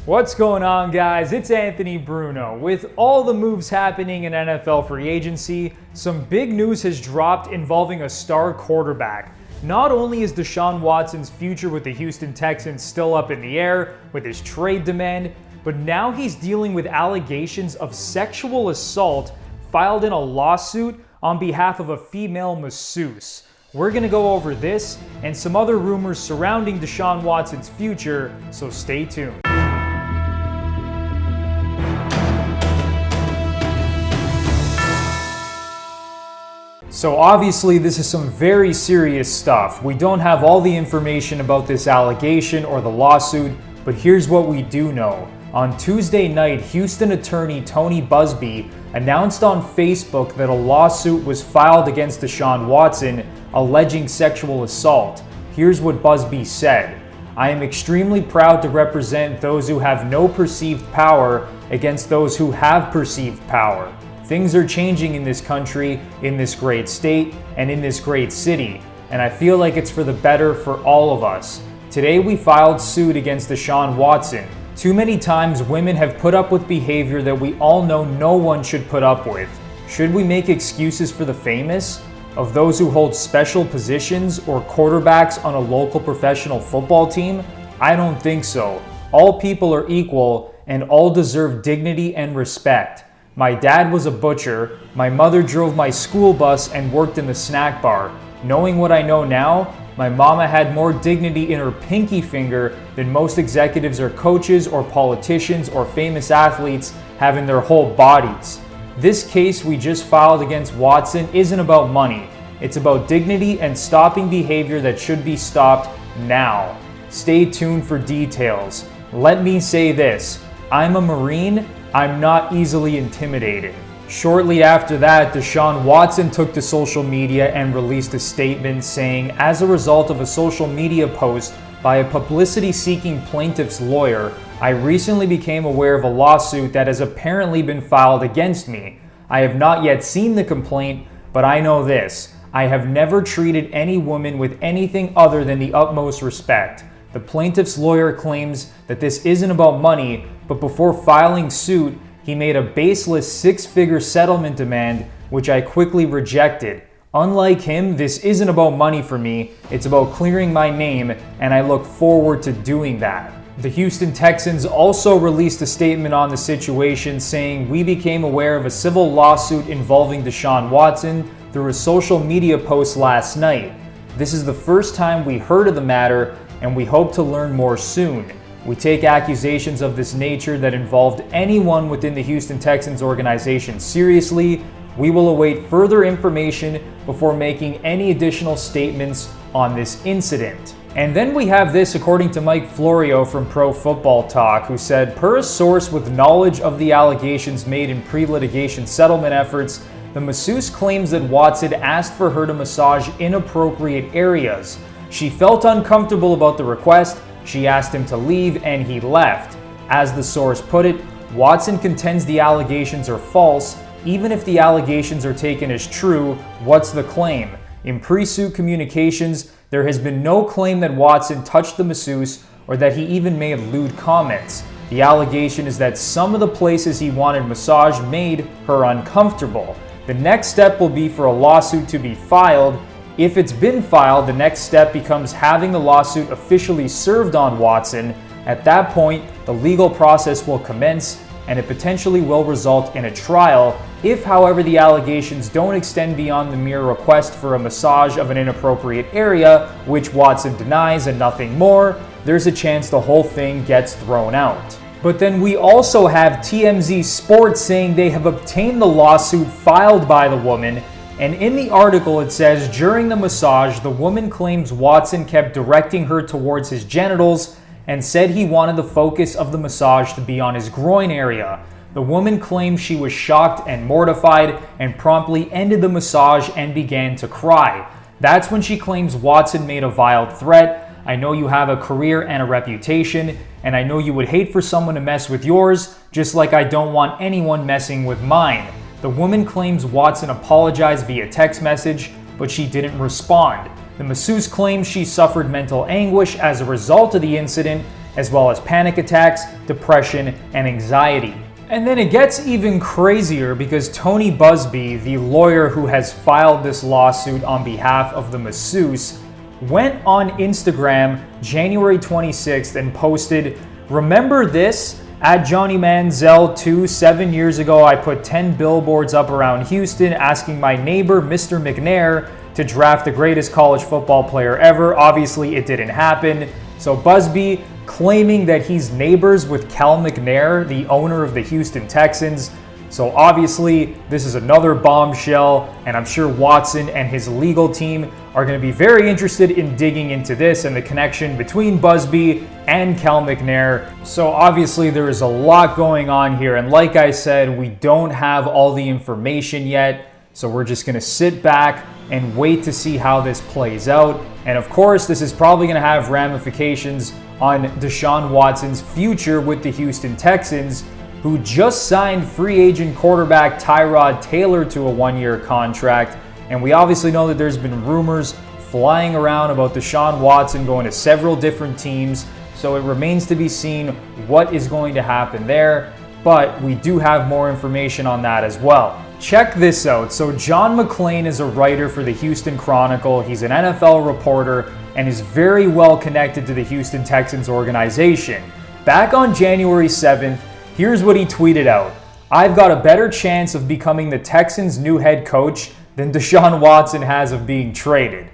What's going on, guys? It's Anthony Bruno. With all the moves happening in NFL free agency, some big news has dropped involving a star quarterback. Not only is Deshaun Watson's future with the Houston Texans still up in the air with his trade demand, but now he's dealing with allegations of sexual assault filed in a lawsuit on behalf of a female masseuse. We're going to go over this and some other rumors surrounding Deshaun Watson's future, so stay tuned. So obviously this is some very serious stuff. We don't have all the information about this allegation or the lawsuit, but here's what we do know. On Tuesday night, Houston attorney Tony Buzbee announced on Facebook that a lawsuit was filed against Deshaun Watson alleging sexual assault. Here's what Buzbee said. "I am extremely proud to represent those who have no perceived power against those who have perceived power. Things are changing in this country, in this great state, and in this great city, and I feel like it's for the better for all of us. Today we filed suit against Deshaun Watson. Too many times women have put up with behavior that we all know no one should put up with. Should we make excuses for the famous? Of those who hold special positions or quarterbacks on a local professional football team? I don't think so. All people are equal and all deserve dignity and respect. My dad was a butcher, my mother drove my school bus and worked in the snack bar. Knowing what I know now, my mama had more dignity in her pinky finger than most executives or coaches or politicians or famous athletes have in their whole bodies. This case we just filed against Watson isn't about money. It's about dignity and stopping behavior that should be stopped now. Stay tuned for details. Let me say this, I'm a Marine, I'm not easily intimidated." Shortly after that, Deshaun Watson took to social media and released a statement saying, "As a result of a social media post by a publicity-seeking plaintiff's lawyer, I recently became aware of a lawsuit that has apparently been filed against me. I have not yet seen the complaint, but I know this. I have never treated any woman with anything other than the utmost respect." The plaintiff's lawyer claims that this isn't about money, but before filing suit, he made a baseless six-figure settlement demand, which I quickly rejected. Unlike him, this isn't about money for me, it's about clearing my name, and I look forward to doing that. The Houston Texans also released a statement on the situation saying, "We became aware of a civil lawsuit involving Deshaun Watson through a social media post last night. This is the first time we heard of the matter, and we hope to learn more soon. We take accusations of this nature that involved anyone within the Houston Texans organization seriously. We will await further information before making any additional statements on this incident." And then we have this according to Mike Florio from Pro Football Talk, who said, "Per a source with knowledge of the allegations made in pre-litigation settlement efforts, the masseuse claims that Watson asked for her to massage inappropriate areas. She felt uncomfortable about the request, she asked him to leave, and he left. As the source put it, Watson contends the allegations are false. Even if the allegations are taken as true, what's the claim? In pre-suit communications, there has been no claim that Watson touched the masseuse or that he even made lewd comments. The allegation is that some of the places he wanted massage made her uncomfortable. The next step will be for a lawsuit to be filed. If it's been filed, the next step becomes having the lawsuit officially served on Watson. At that point, the legal process will commence, and it potentially will result in a trial. If, however, the allegations don't extend beyond the mere request for a massage of an inappropriate area, which Watson denies and nothing more, there's a chance the whole thing gets thrown out." But then we also have TMZ Sports saying they have obtained the lawsuit filed by the woman. And in the article it says, during the massage, the woman claims Watson kept directing her towards his genitals and said he wanted the focus of the massage to be on his groin area. The woman claims she was shocked and mortified and promptly ended the massage and began to cry. That's when she claims Watson made a vile threat. "I know you have a career and a reputation, and I know you would hate for someone to mess with yours, just like I don't want anyone messing with mine." The woman claims Watson apologized via text message, but she didn't respond. The masseuse claims she suffered mental anguish as a result of the incident as well as panic attacks, depression, and anxiety. And then it gets even crazier because Tony Busby, the lawyer who has filed this lawsuit on behalf of the masseuse, went on Instagram January 26th and posted, "Remember this? At Johnny Manziel 2, 7 years ago, I put 10 billboards up around Houston asking my neighbor, Mr. McNair, to draft the greatest college football player ever. Obviously, it didn't happen." So Busby claiming that he's neighbors with Cal McNair, the owner of the Houston Texans. So obviously, this is another bombshell, and I'm sure Watson and his legal team are going to be very interested in digging into this and the connection between Busby and Cal McNair. So obviously, there is a lot going on here, and like I said, we don't have all the information yet, so we're just going to sit back and wait to see how this plays out. And of course, this is probably going to have ramifications on Deshaun Watson's future with the Houston Texans, who just signed free agent quarterback Tyrod Taylor to a 1-year contract. And we obviously know that there's been rumors flying around about Deshaun Watson going to several different teams. So it remains to be seen what is going to happen there. But we do have more information on that as well. Check this out. So John McClane is a writer for the Houston Chronicle. He's an NFL reporter and is very well connected to the Houston Texans organization. Back on January 7th, here's what he tweeted out. "I've got a better chance of becoming the Texans' new head coach than Deshaun Watson has of being traded."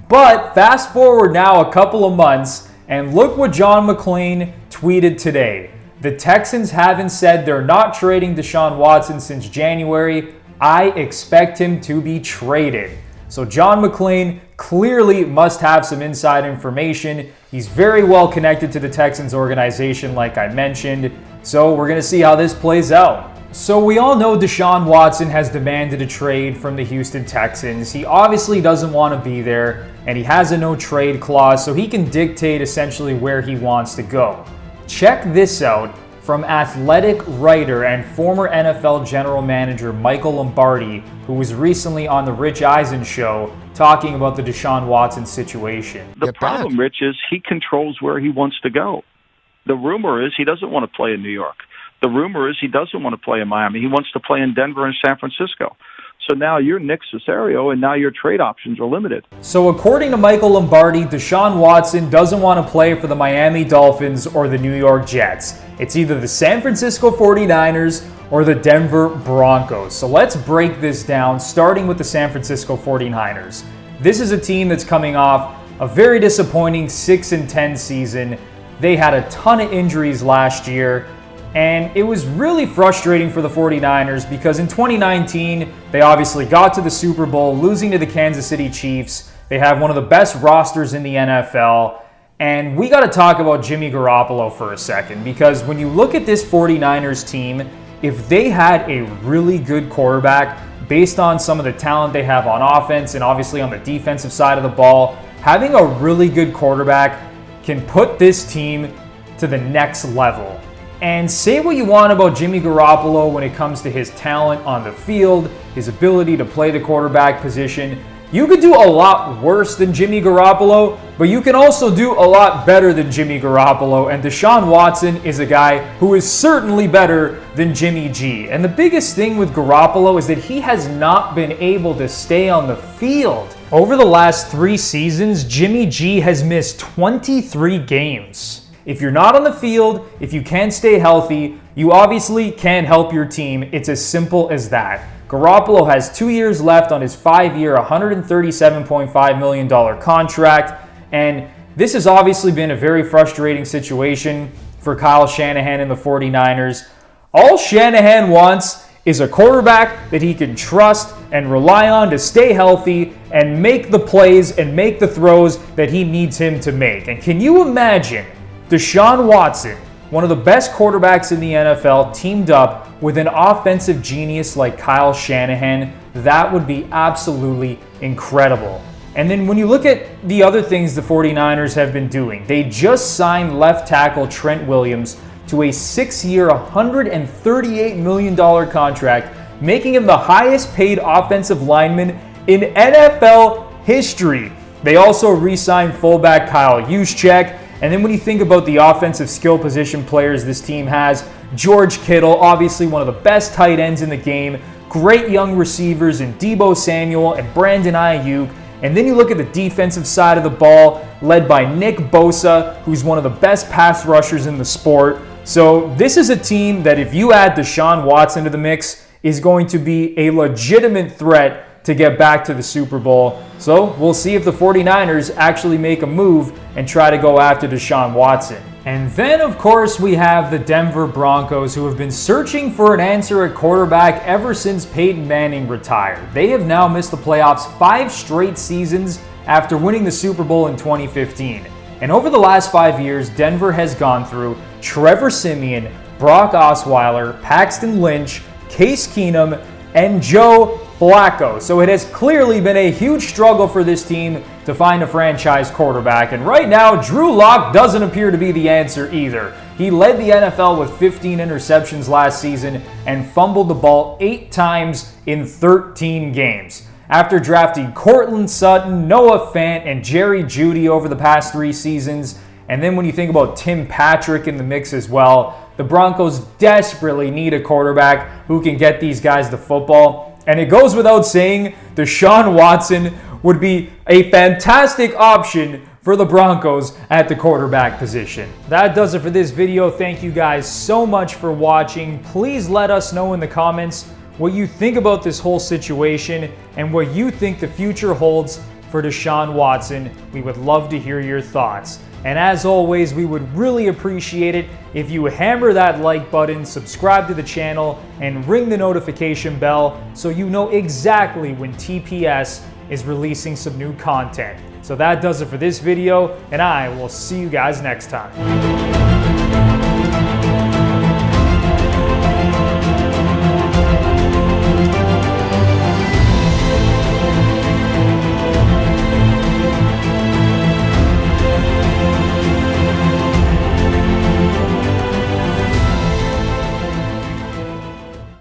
But fast forward now a couple of months, and look what John McClane tweeted today. "The Texans haven't said they're not trading Deshaun Watson since January. I expect him to be traded." So John McClane clearly must have some inside information. He's very well connected to the Texans organization, like I mentioned. So we're going to see how this plays out. So we all know Deshaun Watson has demanded a trade from the Houston Texans. He obviously doesn't want to be there, and he has a no trade clause, so he can dictate essentially where he wants to go. Check this out from athletic writer and former NFL general manager Michael Lombardi, who was recently on the Rich Eisen show talking about the Deshaun Watson situation. The problem, Rich, is he controls where he wants to go. The rumor is he doesn't want to play in New York. The rumor is he doesn't want to play in Miami. He wants to play in Denver and San Francisco. So now you're Nick Caserio, and now your trade options are limited. So according to Michael Lombardi, Deshaun Watson doesn't want to play for the Miami Dolphins or the New York Jets. It's either the San Francisco 49ers or the Denver Broncos. So let's break this down, starting with the San Francisco 49ers. This is a team that's coming off a very disappointing 6-10 season. They had a ton of injuries last year, and it was really frustrating for the 49ers because in 2019, they obviously got to the Super Bowl, losing to the Kansas City Chiefs. They have one of the best rosters in the NFL. And we got to talk about Jimmy Garoppolo for a second, because when you look at this 49ers team, if they had a really good quarterback based on some of the talent they have on offense and obviously on the defensive side of the ball, having a really good quarterback can put this team to the next level. And say what you want about Jimmy Garoppolo when it comes to his talent on the field, his ability to play the quarterback position. You could do a lot worse than Jimmy Garoppolo, but you can also do a lot better than Jimmy Garoppolo, and Deshaun Watson is a guy who is certainly better than Jimmy G. And the biggest thing with Garoppolo is that he has not been able to stay on the field. Over the last 3 seasons, Jimmy G has missed 23 games. If you're not on the field, if you can't stay healthy, you obviously can't help your team. It's as simple as that. Garoppolo has 2 years left on his 5-year, $137.5 million contract, and this has obviously been a very frustrating situation for Kyle Shanahan and the 49ers. All Shanahan wants is a quarterback that he can trust and rely on to stay healthy and make the plays and make the throws that he needs him to make. And can you imagine Deshaun Watson, one of the best quarterbacks in the NFL, teamed up with an offensive genius like Kyle Shanahan? That would be absolutely incredible. And then when you look at the other things the 49ers have been doing, they just signed left tackle Trent Williams to a 6-year, $138 million contract, making him the highest paid offensive lineman in NFL history. They also re-signed fullback Kyle Juszczyk, And then when you think about the offensive skill position players this team has, George Kittle, obviously one of the best tight ends in the game, great young receivers in Deebo Samuel and Brandon Ayuk. And then you look at the defensive side of the ball, led by Nick Bosa, who's one of the best pass rushers in the sport. So this is a team that, if you add Deshaun Watson to the mix, is going to be a legitimate threat to get back to the Super Bowl. So we'll see if the 49ers actually make a move and try to go after Deshaun Watson. And then, of course, we have the Denver Broncos, who have been searching for an answer at quarterback ever since Peyton Manning retired. They have now missed the playoffs 5 straight seasons after winning the Super Bowl in 2015. And over the last 5 years, Denver has gone through Trevor Siemian, Brock Osweiler, Paxton Lynch, Case Keenum, and Joe Flacco. So it has clearly been a huge struggle for this team to find a franchise quarterback. And right now, Drew Lock doesn't appear to be the answer either. He led the NFL with 15 interceptions last season and fumbled the ball 8 times in 13 games. After drafting Cortland Sutton, Noah Fant, and Jerry Jeudy over the past 3 seasons, and then when you think about Tim Patrick in the mix as well, the Broncos desperately need a quarterback who can get these guys the football. And it goes without saying, Deshaun Watson would be a fantastic option for the Broncos at the quarterback position. That does it for this video. Thank you guys so much for watching. Please let us know in the comments what you think about this whole situation and what you think the future holds for Deshaun Watson. We would love to hear your thoughts. And as always, we would really appreciate it if you hammer that like button, subscribe to the channel, and ring the notification bell so you know exactly when TPS is releasing some new content. So that does it for this video, and I will see you guys next time.